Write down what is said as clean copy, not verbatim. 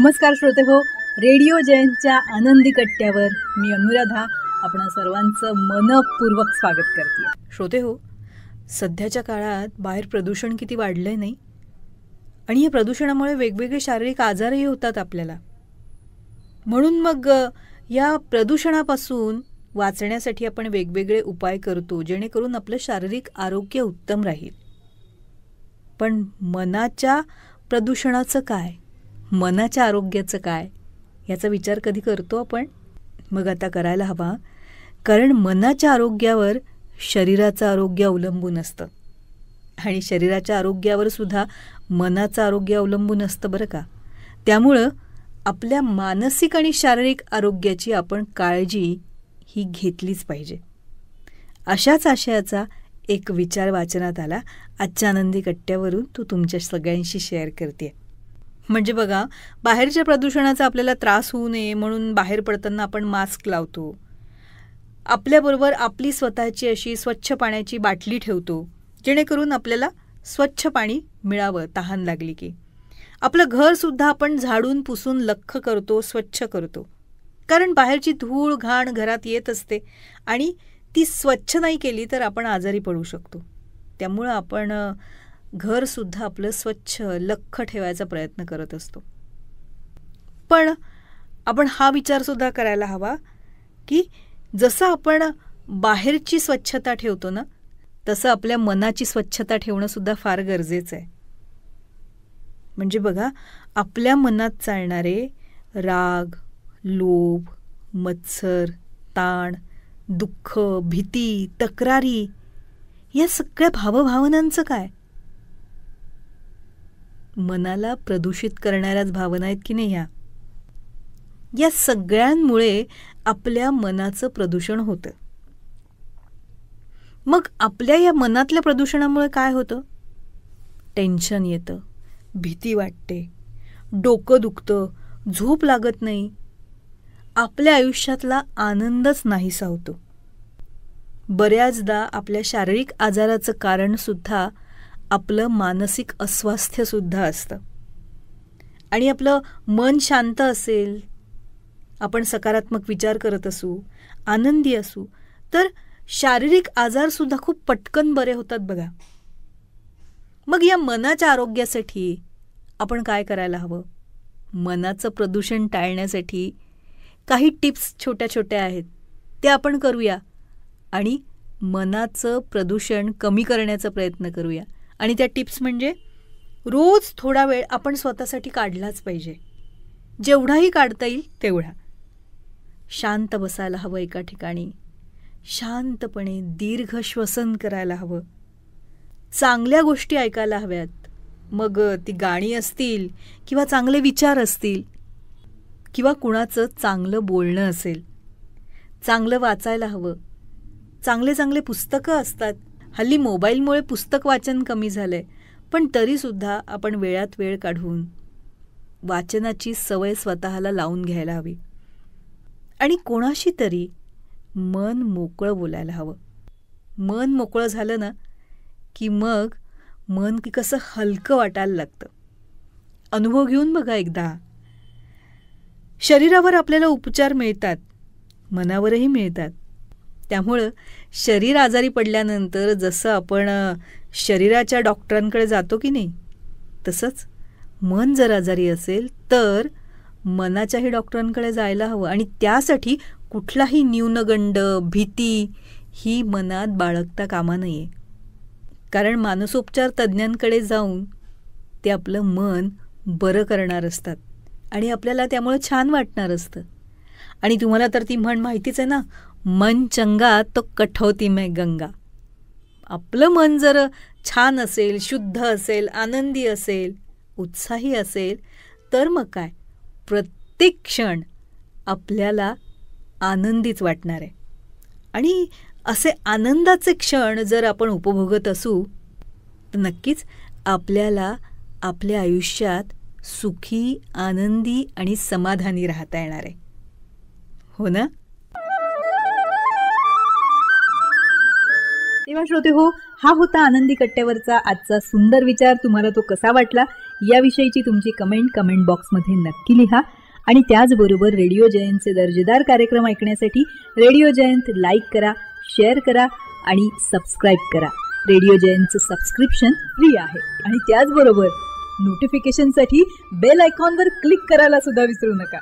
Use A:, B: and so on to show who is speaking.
A: नमस्कार श्रोते हो, रेडिओ जयंतच्या आनंदी कट्ट्यावर मी अनुराधा आपणा सर्वांचं मनपूर्वक स्वागत करते. श्रोते हो, सध्याच्या काळात बाहेर प्रदूषण किती वाढलंय नाही, आणि या प्रदूषणामुळे वेगवेगळे शारीरिक आजारही होतात आपल्याला. म्हणून मग या प्रदूषणापासून वाचण्यासाठी आपण वेगवेगळे उपाय करतो, जेणेकरून आपलं शारीरिक आरोग्य उत्तम राहील. पण मनाच्या प्रदूषणाचं काय, मनाच्या आरोग्याचं काय, याचा विचार कधी करतो आपण? मग आता करायला हवा, कारण मनाच्या आरोग्यावर शरीराचं आरोग्य अवलंबून असतं आणि शरीराच्या आरोग्यावर सुद्धा मनाचं आरोग्य अवलंबून असतं बरं का. त्यामुळं आपल्या मानसिक आणि शारीरिक आरोग्याची आपण काळजी ही घेतलीच पाहिजे. अशाच आशयाचा एक विचार वाचनात आला. आजच्या आनंदी कट्ट्यावरून तो तुमच्या सगळ्यांशी शेअर करते. म्हणजे बघा, बाहेरच्या प्रदूषणाचा आपल्याला त्रास होऊ नये म्हणून बाहेर पडताना आपण मास्क लावतो. आपल्याबरोबर आपली स्वतःची अशी स्वच्छ पाण्याची बाटली ठेवतो, जेणेकरून आपल्याला स्वच्छ पाणी मिळावं तहान लागली की. आपलं घरसुद्धा आपण झाडून पुसून लख्ख करतो, स्वच्छ करतो, कारण बाहेरची धूळ घाण घरात येत असते आणि ती स्वच्छ नाही केली तर आपण आजारी पडू शकतो. त्यामुळं आपण घरसुद्धा आपलं स्वच्छ लख्ख ठेवायचा प्रयत्न करत असतो. पण आपण हा विचारसुद्धा करायला हवा की जसं आपण बाहेरची स्वच्छता ठेवतो ना, तसं आपल्या मनाची स्वच्छता ठेवणंसुद्धा फार गरजेचं आहे. म्हणजे बघा, आपल्या मनात चालणारे राग, लोभ, मत्सर, ताण, दुःख, भीती, तक्रारी, या सगळ्या भावभावनांचं काय? मनाला प्रदूषित करणाऱ्याच भावना आहेत की नाही ह्या. या सगळ्यांमुळे आपल्या मनाचं प्रदूषण होतं. मग आपल्या या मनातल्या प्रदूषणामुळे काय होतं? टेन्शन येतं, भीती वाटते, डोकं दुखतं, झोप लागत नाही, आपल्या आयुष्यातला आनंदच नाहीसा होतो. बऱ्याचदा आपल्या शारीरिक आजाराचं कारणसुद्धा आपलं मानसिक अस्वास्थ्यसुद्धा असतं. आणि आपलं मन शांत असेल, आपण सकारात्मक विचार करत असू, आनंदी असू, तर शारीरिक आजारसुद्धा खूप पटकन बरे होतात बघा. मग या मनाच्या आरोग्यासाठी आपण काय करायला हवं? मनाचं प्रदूषण टाळण्यासाठी काही टिप्स छोट्या छोट्या आहेत, ते आपण करूया आणि मनाचं प्रदूषण कमी करण्याचा प्रयत्न करूया. आणि त्या टिप्स म्हणजे रोज थोडा वेळ आपण स्वतःसाठी काढलाच पाहिजे, जेवढाही काढता येईल तेवढा. शांत बसायला हवं एका ठिकाणी, शांतपणे दीर्घ श्वसन करायला हवं, चांगल्या गोष्टी ऐकायला हव्यात. मग ती गाणी असतील किंवा चांगले विचार असतील किंवा कुणाचं चांगलं बोलणं असेल. चांगलं वाचायला हवं, चांगले चांगले पुस्तकं असतात. हल्ली मोबाईलमुळे पुस्तक वाचन कमी झालं आहे, पण तरीसुद्धा आपण वेळात वेळ काढून वाचनाची सवय स्वतःला लावून घ्यायला हवी. आणि कोणाशी तरी मन मोकळं बोलायला हवं. मन मोकळं झालं ना की मग मन की कसं हलकं वाटायला लागतं. अनुभव घेऊन बघा एकदा. शरीरावर आपल्याला उपचार मिळतात, मनावरही मिळतात. त्यामुळं शरीर आजारी पडल्यानंतर जसं आपण शरीराच्या डॉक्टरांकडे जातो की नाही, तसंच मन जर आजारी असेल तर मनाच्याही डॉक्टरांकडे जायला हवं. आणि त्यासाठी कुठलाही न्यूनगंड, भीती ही मनात बाळगता कामा नये. कारण मानसोपचार तज्ज्ञांकडे जाऊन ते आपलं मन बरं करणार असतात आणि आपल्याला त्यामुळे छान वाटणार असतं. आणि तुम्हाला तर ती म्हण माहितीच आहे ना, मन चंगा तो कठौती में गंगा. आपलं मन जर छान असेल, शुद्ध असेल, आनंदी असेल, उत्साही असेल, तर मग काय, प्रत्येक क्षण आपल्याला आनंदीच वाटणार आहे. आणि असे आनंदाचे क्षण जर आपण उपभोगत असू तर नक्कीच आपल्याला आपल्या आयुष्यात सुखी, आनंदी आणि समाधानी राहता येणार आहे. हो ना? तेव्हा श्रोते हो, हा होता आनंदी कट्ट्यावरचा आजचा सुंदर विचार. तुम्हाला तो कसा वाटला याविषयीची तुमची कमेंट बॉक्समध्ये नक्की लिहा. आणि त्याचबरोबर रेडिओ जयंतचे दर्जेदार कार्यक्रम ऐकण्यासाठी रेडिओ जयंत लाईक करा, शेअर करा आणि सबस्क्राईब करा. रेडिओ जयंतचं सबस्क्रिप्शन फ्री आहे. आणि त्याचबरोबर नोटिफिकेशनसाठी बेल आयकॉनवर क्लिक करायला सुद्धा विसरू नका.